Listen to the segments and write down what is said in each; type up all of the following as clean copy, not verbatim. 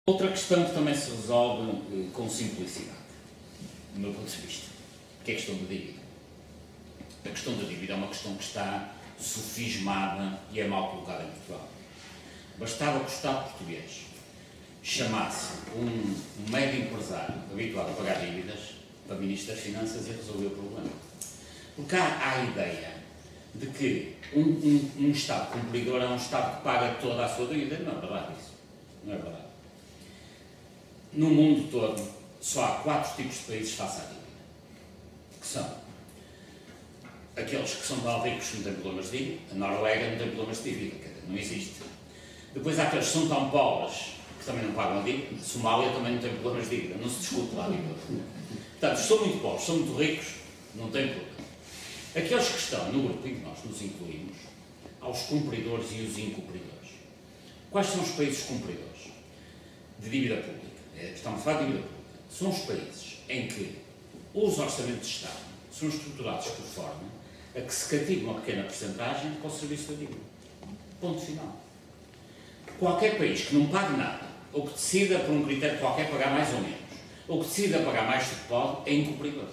Outra questão que também se resolve com simplicidade, do meu ponto de vista, que é a questão da dívida. A questão da dívida é uma questão que está sofismada e é mal colocada em Portugal. Bastava que o Estado português chamasse um médio empresário habituado a pagar dívidas para Ministro das Finanças e resolver o problema. Porque há a ideia de que um Estado cumpridor é um Estado que paga toda a sua dívida. Não é verdade isso. Não é verdade. No mundo todo, só há 4 tipos de países face à dívida. Que são aqueles que são tão ricos que não têm problemas de dívida. A Noruega não tem problemas de dívida, quer dizer, não existe. Depois há aqueles que são tão pobres que também não pagam a dívida. A Somália também não tem problemas de dívida. Não se discute lá a dívida. Portanto, são muito pobres, são muito ricos, não têm problema. Aqueles que estão no grupo em que nós nos incluímos, há os cumpridores e os incumpridores. Quais são os países cumpridores de dívida pública? Estamos a falar de dívida pública. São os países em que os orçamentos de Estado são estruturados por forma a que se cativa uma pequena percentagem para o serviço da dívida. Ponto final. Qualquer país que não pague nada, ou que decida por um critério qualquer pagar mais ou menos, ou que decida pagar mais do que pode, é incumpridor.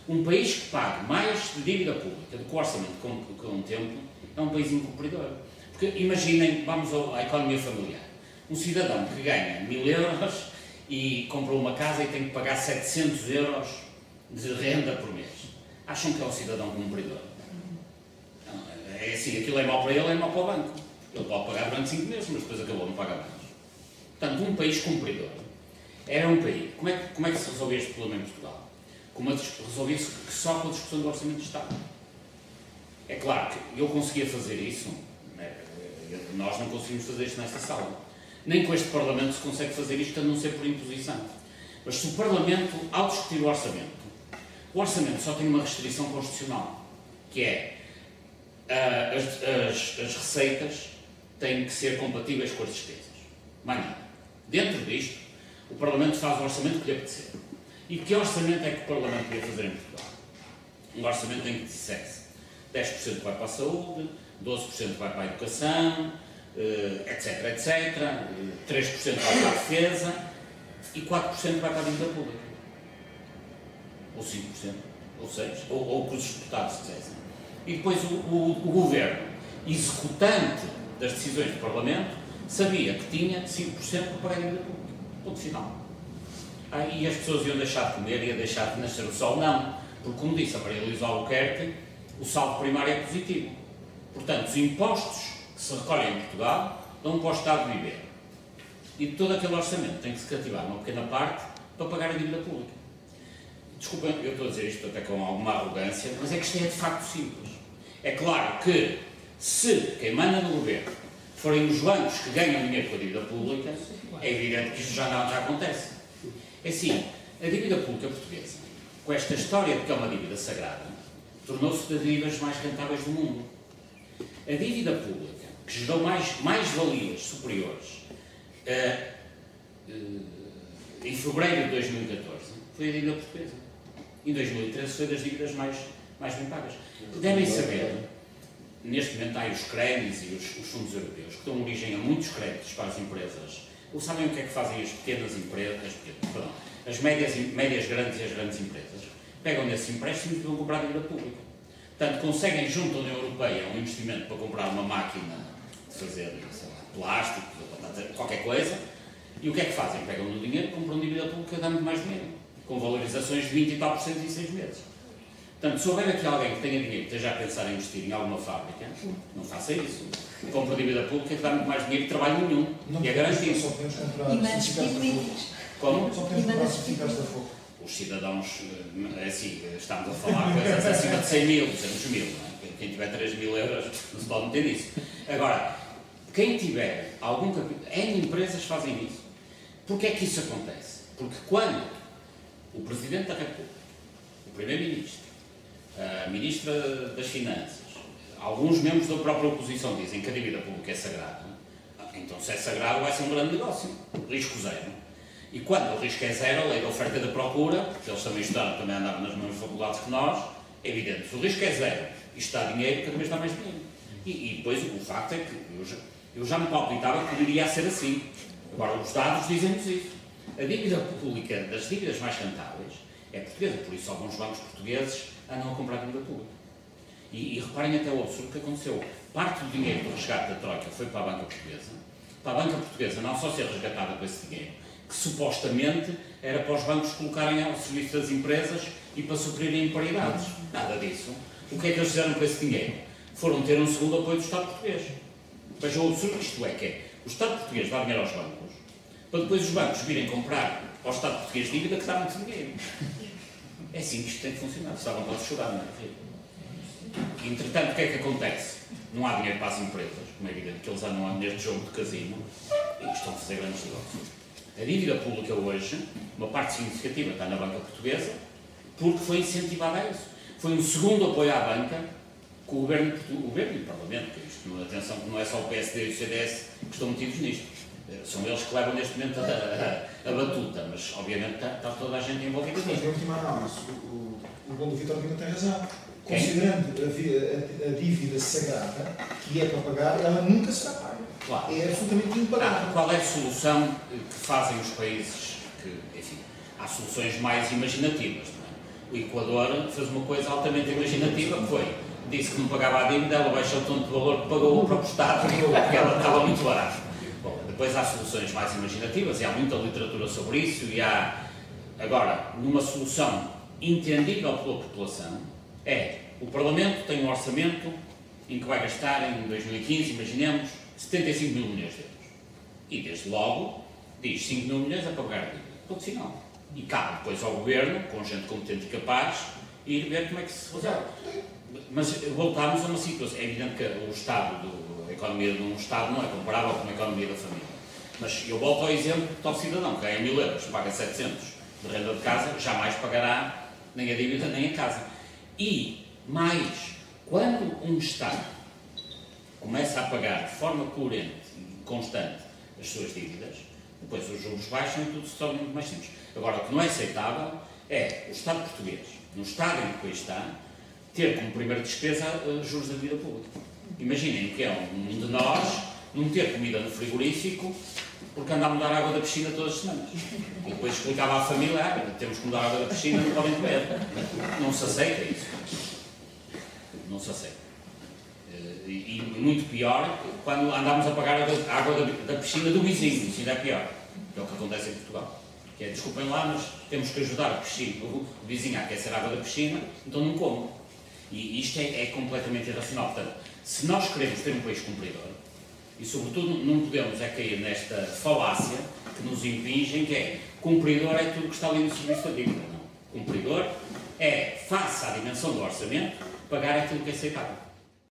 Um país que pague mais de dívida pública do que o orçamento contempla é um país incumpridor. Porque imaginem, vamos à economia familiar, um cidadão que ganha 1000 euros e comprou uma casa e tem que pagar 700 euros de renda por mês. Acham que é um cidadão cumpridor? Não, é assim, aquilo é mau para ele, é mau para o banco. Ele pode pagar durante 5 meses, mas depois acabou, não paga mais. Portanto, um país cumpridor era um país. Como é que se resolvia este problema em Portugal? Resolvia-se só com a discussão do Orçamento de Estado. É claro que eu conseguia fazer isso, né? Nós não conseguimos fazer isto nesta sala. Nem com este Parlamento se consegue fazer isto, a não ser por imposição. Mas se o Parlamento, ao discutir o Orçamento só tem uma restrição constitucional, que é as receitas têm que ser compatíveis com as despesas. Mais nada. Dentro disto, o Parlamento faz o orçamento que lhe apetecer. E que orçamento é que o Parlamento podia fazer em Portugal? Um orçamento em que dissesse 10% vai para a saúde, 12% vai para a educação, etc, etc, 3% vai para a defesa e 4% vai para a dívida pública. Ou 5%, ou 6%, ou o que os deputados dissessem. E depois o Governo, executante das decisões do Parlamento, sabia que tinha 5% para pagar a dívida pública. Ponto final. E as pessoas iam deixar de comer, iam deixar de nascer o sol? Não. Porque, como disse a Maria Luísa Albuquerque, o saldo primário é positivo. Portanto, os impostos que se recolhem em Portugal dão para o Estado viver. E de todo aquele orçamento tem que se cativar uma pequena parte para pagar a dívida pública. Desculpem, eu estou a dizer isto até com alguma arrogância, mas é que isto é de facto simples. É claro que, se quem manda no governo forem os bancos que ganham dinheiro com a dívida pública, é evidente que isto já acontece. É assim, a dívida pública portuguesa, com esta história de que é uma dívida sagrada, tornou-se das dívidas mais rentáveis do mundo. A dívida pública, que gerou mais-valias superiores em fevereiro de 2014, foi a dívida portuguesa. Em 2013 foi das dívidas mais bem pagas. Devem saber, neste momento há os créditos e os fundos europeus, que dão origem a muitos créditos para as empresas. Ou sabem o que é que fazem as pequenas empresas, as médias grandes e as grandes empresas? Pegam nesses empréstimos e vão comprar dívida pública. Portanto, conseguem, junto à União Europeia, um investimento para comprar uma máquina de fazer, sei lá, plástico, qualquer coisa, e o que é que fazem? Pegam no dinheiro, compram dívida pública e dão-lhe mais dinheiro, com valorizações de 20 e tal % em 6 meses. Portanto, se houver aqui alguém que tenha dinheiro e esteja a pensar em investir em alguma fábrica, não faça isso. Compra dívida pública que dá muito mais dinheiro e trabalho nenhum. Não, e é garantido. Só podemos comprar e manda certificados. Como? Só podemos comprar certificados da FOC. Os cidadãos, assim, estamos a falar coisas acima de 100 mil, 200 mil, não é? Quem tiver 3.000 euros não se pode meter nisso. Agora, quem tiver algum capital, N empresas fazem isso. Porquê é que isso acontece? Porque quando o Presidente da República, o Primeiro-Ministro, a Ministra das Finanças, alguns membros da própria oposição dizem que a dívida pública é sagrada, então se é sagrado vai ser um grande negócio, risco zero. E quando o risco é zero, a lei da oferta e da procura, porque eles também estudaram, também andavam nas mesmas faculdades que nós, é evidente, se o risco é zero e está dinheiro, cada vez dá mais dinheiro. E depois o facto é que eu já me palpitava que poderia ser assim. Agora, os dados dizem-nos isso. A dívida pública das dívidas mais rentáveis é portuguesa, por isso alguns bancos portugueses andam a comprar dívida pública. E reparem até o absurdo que aconteceu. Parte do dinheiro do resgate da Troika foi para a banca portuguesa. Para a banca portuguesa não só ser resgatada com esse dinheiro, que supostamente era para os bancos colocarem ao serviço das empresas e para suprirem imparidades. Nada disso. O que é que eles fizeram com esse dinheiro? Foram ter um segundo apoio do Estado português. Vejam o absurdo que isto é, que é o Estado português dá dinheiro aos bancos, para depois os bancos virem comprar ao Estado português dívida que dá muito dinheiro. É assim que isto tem que funcionar. Se estavam todos chorar, não é? Entretanto, o que é que acontece? Não há dinheiro para as empresas, como é evidente que eles andam neste jogo de casino e estão a fazer grandes negócios. A dívida pública hoje, uma parte significativa está na banca portuguesa, porque foi incentivada a isso. Foi um segundo apoio à banca que o Governo e o Parlamento, que isto, atenção, que não é só o PSD e o CDS que estão metidos nisto. São eles que levam neste momento a batuta, mas obviamente está toda a gente envolvida nisto. Mas, em última análise, o bom do Vítor Lima tem razão. Considerando a dívida sagrada, que é para pagar, ela nunca será paga. Claro. É absolutamente impagável. Qual é a solução que fazem os países que, enfim, há soluções mais imaginativas, não é? O Equador fez uma coisa altamente imaginativa, que foi, disse que não pagava a dívida, ela baixou tanto de valor que pagou para o Estado, porque ela estava muito barata. Bom, depois há soluções mais imaginativas, e há muita literatura sobre isso, e há, agora, numa solução entendível pela população, o Parlamento tem um orçamento em que vai gastar, em 2015, imaginemos, 75 mil milhões de euros. E, desde logo, diz 5 mil milhões a pagar a dívida. Ponto final. E cabe depois ao Governo, com gente competente e capaz, ir ver como é que se resolve. Mas voltamos a uma situação. É evidente que o Estado, a economia de um Estado não é comparável com a economia da família. Mas eu volto ao exemplo que o cidadão que ganha 1000 euros, paga 700 de renda de casa, jamais pagará nem a dívida nem a casa. E, mais, quando um Estado começa a pagar de forma coerente e constante as suas dívidas, depois os juros baixam e tudo se torna muito mais simples. Agora, o que não é aceitável é o Estado português, no estado em que o país está, ter como primeira despesa juros da dívida pública. Imaginem que é um de nós não ter comida no frigorífico porque anda a mudar a água da piscina todas as semanas. E depois explicava à família, temos que mudar a água da piscina, não podem comer. Não se aceita isso. Não se aceita. E muito pior, quando andamos a pagar a água da piscina do vizinho, isso ainda é pior. Que é o que acontece em Portugal. Que é, desculpem lá, mas temos que ajudar o vizinho a aquecer a água da piscina, então não como. E isto é completamente irracional. Portanto, se nós queremos ter um país cumpridor, e sobretudo não podemos cair nesta falácia que nos impingem, que é cumpridor é tudo que está ali no serviço da dívida. Não. Cumpridor é, face à dimensão do orçamento, pagar aquilo que é aceitável.